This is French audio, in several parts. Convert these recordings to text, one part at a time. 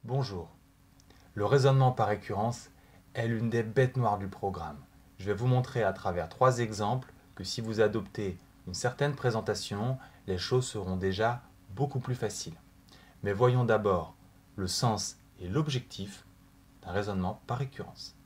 Bonjour. Le raisonnement par récurrence est l'une des bêtes noires du programme. Je vais vous montrer à travers 3 exemples que si vous adoptez une certaine présentation, les choses seront déjà beaucoup plus faciles. Mais voyons d'abord le sens et l'objectif d'un raisonnement par récurrence.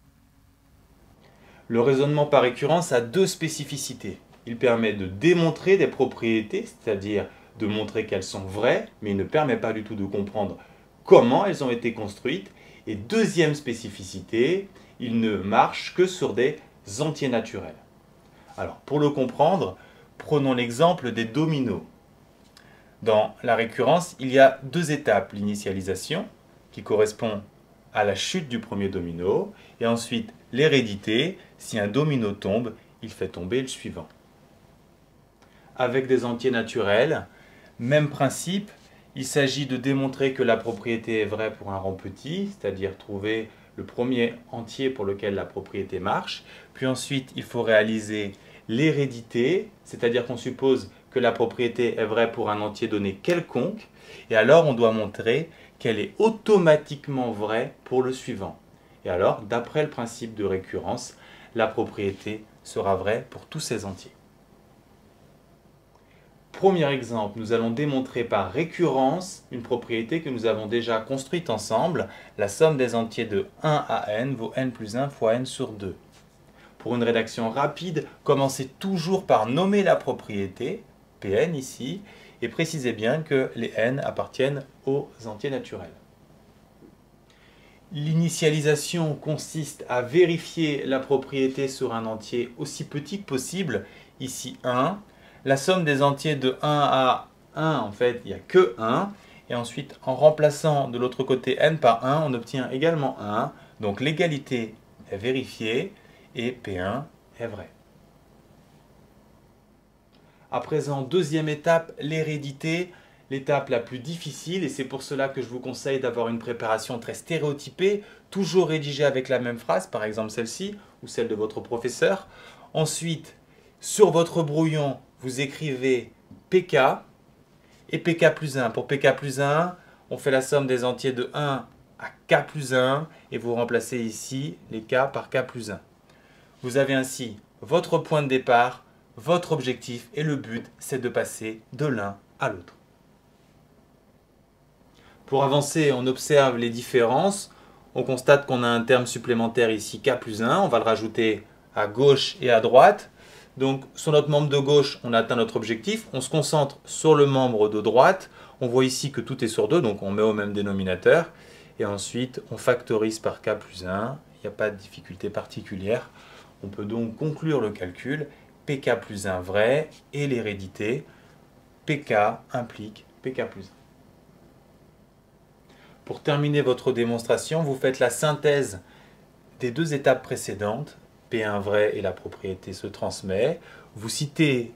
Le raisonnement par récurrence a 2 spécificités. Il permet de démontrer des propriétés, c'est-à-dire de montrer qu'elles sont vraies, mais il ne permet pas du tout de comprendre comment elles ont été construites. Et deuxième spécificité, il ne marche que sur des entiers naturels. Alors, pour le comprendre, prenons l'exemple des dominos. Dans la récurrence, il y a 2 étapes. L'initialisation, qui correspond à la chute du premier domino, et ensuite l'hérédité. Si un domino tombe, il fait tomber le suivant. Avec des entiers naturels, même principe, il s'agit de démontrer que la propriété est vraie pour un rang petit, c'est-à-dire trouver le premier entier pour lequel la propriété marche. Puis ensuite, il faut réaliser l'hérédité, c'est-à-dire qu'on suppose que la propriété est vraie pour un entier donné quelconque, et alors on doit montrer qu'elle est automatiquement vraie pour le suivant. Et alors, d'après le principe de récurrence, la propriété sera vraie pour tous ces entiers. Premier exemple, nous allons démontrer par récurrence une propriété que nous avons déjà construite ensemble. La somme des entiers de 1 à n vaut n plus 1 fois n sur 2. Pour une rédaction rapide, commencez toujours par nommer la propriété, Pn ici, et précisez bien que les n appartiennent aux entiers naturels. L'initialisation consiste à vérifier la propriété sur un entier aussi petit que possible, ici 1. La somme des entiers de 1 à 1, en fait, il n'y a que 1. Et ensuite, en remplaçant de l'autre côté n par 1, on obtient également 1. Donc l'égalité est vérifiée et P1 est vrai. À présent, deuxième étape, l'hérédité, l'étape la plus difficile. Et c'est pour cela que je vous conseille d'avoir une préparation très stéréotypée, toujours rédigée avec la même phrase, par exemple celle-ci, ou celle de votre professeur. Ensuite, sur votre brouillon, vous écrivez PK et PK plus 1. Pour PK plus 1, on fait la somme des entiers de 1 à K plus 1 et vous remplacez ici les K par K plus 1. Vous avez ainsi votre point de départ, votre objectif et le but, c'est de passer de l'un à l'autre. Pour avancer, on observe les différences. On constate qu'on a un terme supplémentaire ici, K plus 1. On va le rajouter à gauche et à droite. Donc, sur notre membre de gauche, on a atteint notre objectif. On se concentre sur le membre de droite. On voit ici que tout est sur 2, donc on met au même dénominateur. Et ensuite, on factorise par K plus 1. Il n'y a pas de difficulté particulière. On peut donc conclure le calcul. PK plus 1 vrai et l'hérédité. PK implique PK plus 1. Pour terminer votre démonstration, vous faites la synthèse des 2 étapes précédentes. P1 vrai et la propriété se transmet. Vous citez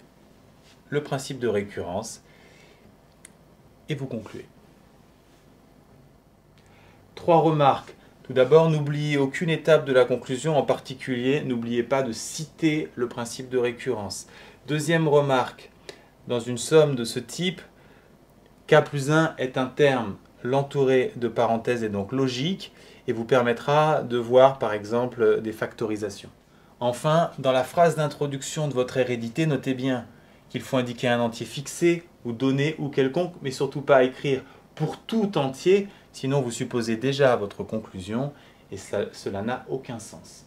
le principe de récurrence et vous concluez. 3 remarques. Tout d'abord, n'oubliez aucune étape de la conclusion, en particulier, n'oubliez pas de citer le principe de récurrence. Deuxième remarque, dans une somme de ce type, K plus 1 est un terme, l'entouré de parenthèses est donc logique et vous permettra de voir par exemple des factorisations. Enfin, dans la phrase d'introduction de votre hérédité, notez bien qu'il faut indiquer un entier fixé ou donné ou quelconque, mais surtout pas écrire pour tout entier, sinon vous supposez déjà votre conclusion et cela n'a aucun sens.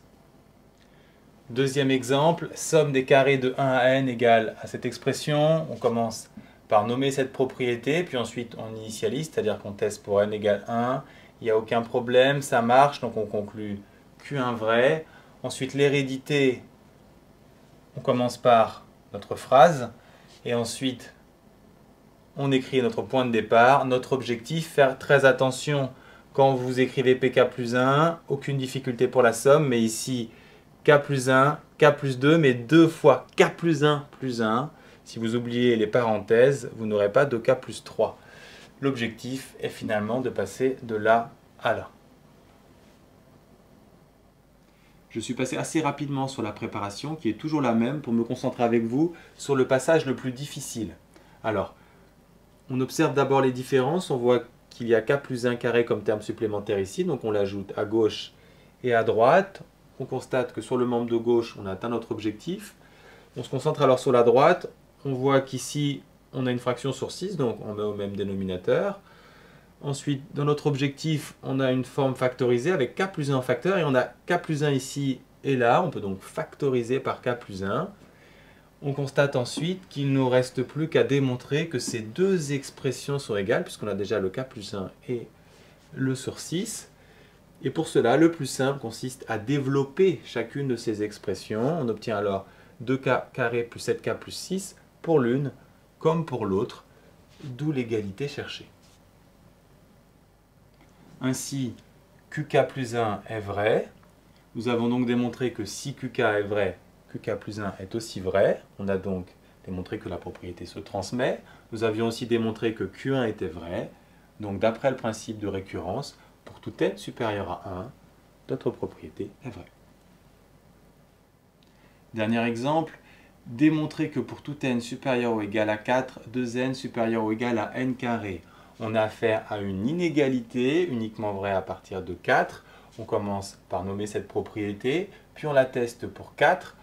Deuxième exemple, somme des carrés de 1 à n égale à cette expression. On commence par nommer cette propriété, puis ensuite on initialise, c'est-à-dire qu'on teste pour n égale 1. Il n'y a aucun problème, ça marche, donc on conclut Q1 vrai. Ensuite, l'hérédité, on commence par notre phrase et ensuite on écrit notre point de départ. Notre objectif, faire très attention quand vous écrivez PK plus 1, aucune difficulté pour la somme, mais ici K plus 1, K plus 2, mais 2 fois K plus 1 plus 1. Si vous oubliez les parenthèses, vous n'aurez pas de K plus 3. L'objectif est finalement de passer de là à là. Je suis passé assez rapidement sur la préparation, qui est toujours la même, pour me concentrer avec vous sur le passage le plus difficile. Alors, on observe d'abord les différences. On voit qu'il y a k plus 1 carré comme terme supplémentaire ici, donc on l'ajoute à gauche et à droite. On constate que sur le membre de gauche, on a atteint notre objectif. On se concentre alors sur la droite. On voit qu'ici, on a une fraction sur 6, donc on met au même dénominateur. Ensuite, dans notre objectif, on a une forme factorisée avec k plus 1 en facteur, et on a k plus 1 ici et là. On peut donc factoriser par k plus 1. On constate ensuite qu'il ne nous reste plus qu'à démontrer que ces deux expressions sont égales, puisqu'on a déjà le k plus 1 et le sur 6. Et pour cela, le plus simple consiste à développer chacune de ces expressions. On obtient alors 2k carré plus 7k plus 6 pour l'une comme pour l'autre, d'où l'égalité cherchée. Ainsi, qk plus 1 est vrai. Nous avons donc démontré que si qk est vrai, qk plus 1 est aussi vrai. On a donc démontré que la propriété se transmet. Nous avions aussi démontré que q1 était vrai. Donc d'après le principe de récurrence, pour tout n supérieur à 1, notre propriété est vraie. Dernier exemple, démontrer que pour tout n supérieur ou égal à 4, 2n supérieur ou égal à n carré. On a affaire à une inégalité uniquement vraie à partir de 4. On commence par nommer cette propriété, puis on la teste pour 4.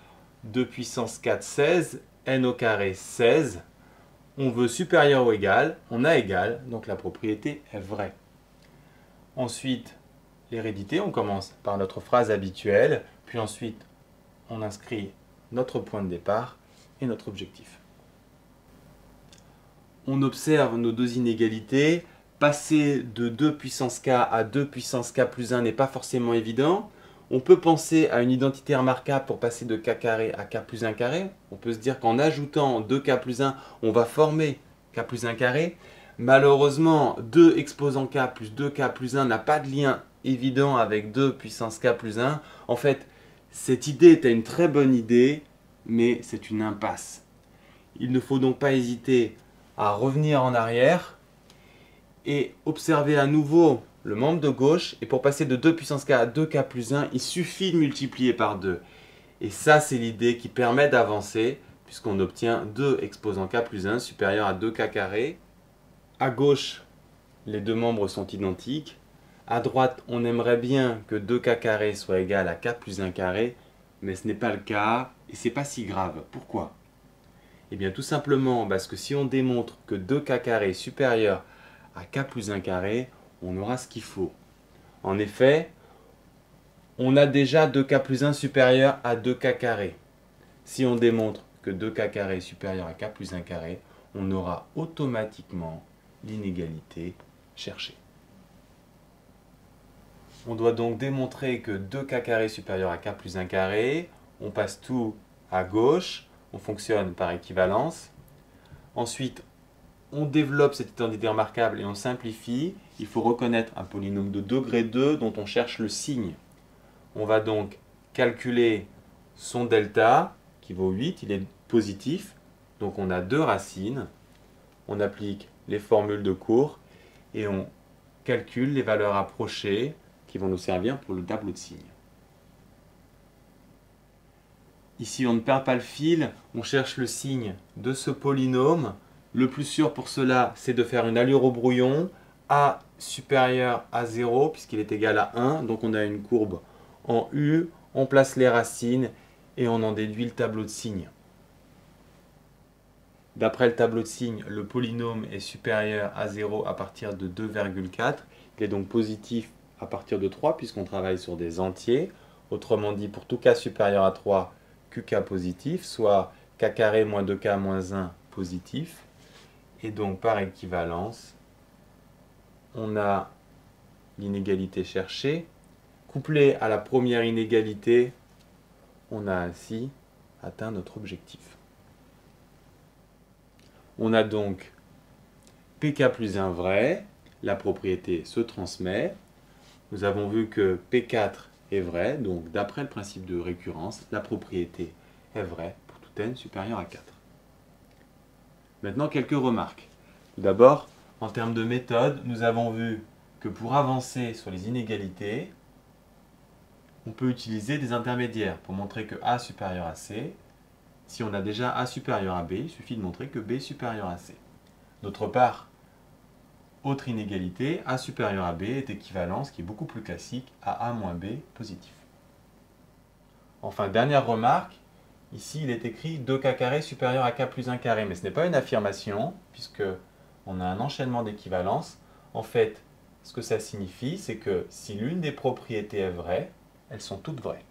2 puissance 4, 16, n au carré, 16. On veut supérieur ou égal, on a égal, donc la propriété est vraie. Ensuite, l'hérédité, on commence par notre phrase habituelle, puis ensuite on inscrit notre point de départ et notre objectif. On observe nos deux inégalités. Passer de 2 puissance k à 2 puissance k plus 1 n'est pas forcément évident. On peut penser à une identité remarquable pour passer de k carré à k plus 1 carré. On peut se dire qu'en ajoutant 2k plus 1, on va former k plus 1 carré. Malheureusement, 2 exposant k plus 2k plus 1 n'a pas de lien évident avec 2 puissance k plus 1. En fait, cette idée était une très bonne idée, mais c'est une impasse. Il ne faut donc pas hésiter à revenir en arrière et observer à nouveau le membre de gauche. Et pour passer de 2 puissance k à 2k plus 1, il suffit de multiplier par 2. Et ça, c'est l'idée qui permet d'avancer, puisqu'on obtient 2 exposant k plus 1 supérieur à 2k carré. À gauche, les deux membres sont identiques. À droite, on aimerait bien que 2k carré soit égal à k plus 1 carré, mais ce n'est pas le cas, et c'est pas si grave. Pourquoi? Eh bien tout simplement parce que si on démontre que 2k carré est supérieur à k plus 1 carré, on aura ce qu'il faut. En effet, on a déjà 2k plus 1 supérieur à 2k carré. Si on démontre que 2k carré est supérieur à k plus 1 carré, on aura automatiquement l'inégalité cherchée. On doit donc démontrer que 2k carré est supérieur à k plus 1 carré. On passe tout à gauche. On fonctionne par équivalence. Ensuite, on développe cette identité remarquable et on simplifie. Il faut reconnaître un polynôme de degré 2 dont on cherche le signe. On va donc calculer son delta qui vaut 8. Il est positif. Donc on a deux racines. On applique les formules de cours et on calcule les valeurs approchées qui vont nous servir pour le tableau de signes. Ici, on ne perd pas le fil, on cherche le signe de ce polynôme. Le plus sûr pour cela, c'est de faire une allure au brouillon. A supérieur à 0, puisqu'il est égal à 1. Donc on a une courbe en U, on place les racines et on en déduit le tableau de signes. D'après le tableau de signes, le polynôme est supérieur à 0 à partir de 2,4. Il est donc positif à partir de 3, puisqu'on travaille sur des entiers. Autrement dit, pour tout k supérieur à 3, qk positif, soit k carré moins 2k moins 1 positif. Et donc par équivalence, on a l'inégalité cherchée. Couplée à la première inégalité, on a ainsi atteint notre objectif. On a donc pk plus 1 vrai, la propriété se transmet. Nous avons vu que P4 est vrai, donc d'après le principe de récurrence, la propriété est vraie pour tout n supérieur à 4. Maintenant, quelques remarques. Tout d'abord, en termes de méthode, nous avons vu que pour avancer sur les inégalités, on peut utiliser des intermédiaires pour montrer que A supérieur à C. Si on a déjà A supérieur à B, il suffit de montrer que B supérieur à C. D'autre part, Autre inégalité, A supérieur à B est équivalent, ce qui est beaucoup plus classique, à A moins B positif. Enfin, dernière remarque, ici il est écrit 2k² supérieur à k plus 1 carré, mais ce n'est pas une affirmation, puisque on a un enchaînement d'équivalence. En fait, ce que ça signifie, c'est que si l'une des propriétés est vraie, elles sont toutes vraies.